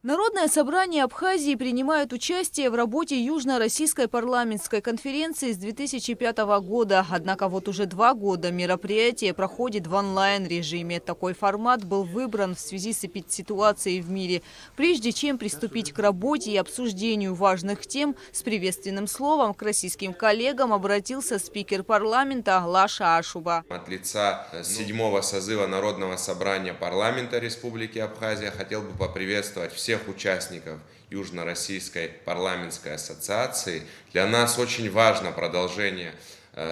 Народное собрание Абхазии принимает участие в работе Южно-Российской парламентской конференции с 2005 года. Однако вот уже 2 года мероприятие проходит в онлайн-режиме. Такой формат был выбран в связи с эпидситуацией в мире. Прежде чем приступить к работе и обсуждению важных тем, с приветственным словом к российским коллегам обратился спикер парламента Лаша Ашуба. От лица 7-го созыва Народного собрания парламента Республики Абхазия хотел бы поприветствовать всех участников Южно-Российской парламентской ассоциации. Для нас очень важно продолжение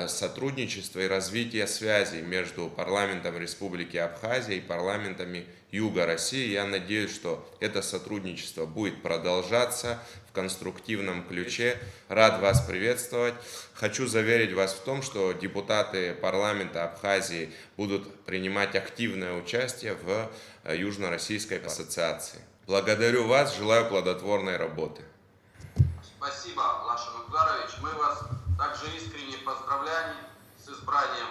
сотрудничества и развития связей между парламентом Республики Абхазия и парламентами Юга России. Я надеюсь, что это сотрудничество будет продолжаться в конструктивном ключе. Рад вас приветствовать. Хочу заверить вас в том, что депутаты парламента Абхазии будут принимать активное участие в Южно-Российской ассоциации. Благодарю вас, желаю плодотворной работы. Спасибо, Лаша Мукдарович. Мы вас также искренне поздравляем с избранием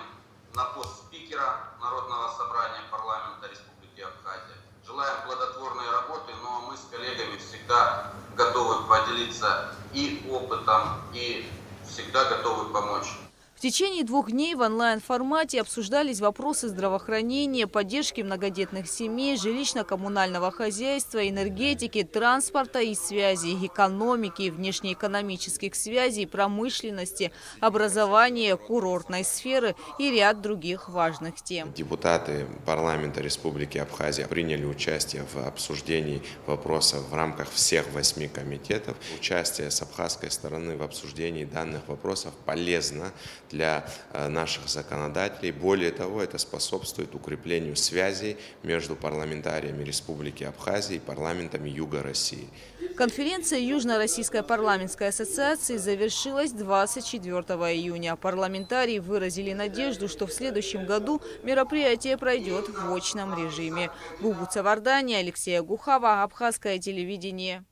на пост спикера Народного собрания парламента Республики Абхазия. Желаем плодотворной работы, но мы с коллегами всегда готовы поделиться и опытом, и всегда готовы помочь. В течение 2 дней в онлайн-формате обсуждались вопросы здравоохранения, поддержки многодетных семей, жилищно-коммунального хозяйства, энергетики, транспорта и связи, экономики, внешнеэкономических связей, промышленности, образования, курортной сферы и ряд других важных тем. Депутаты парламента Республики Абхазия приняли участие в обсуждении вопросов в рамках всех 8 комитетов. Участие с абхазской стороны в обсуждении данных вопросов полезно для наших законодателей. Более того, это способствует укреплению связей между парламентариями Республики Абхазия и парламентами Юга России. Конференция Южно-Российской парламентской ассоциации завершилась 24 июня. Парламентарии выразили надежду, что в следующем году мероприятие пройдет в очном режиме. Гугуца Вардания, Алексея Гухава, Абхазское телевидение.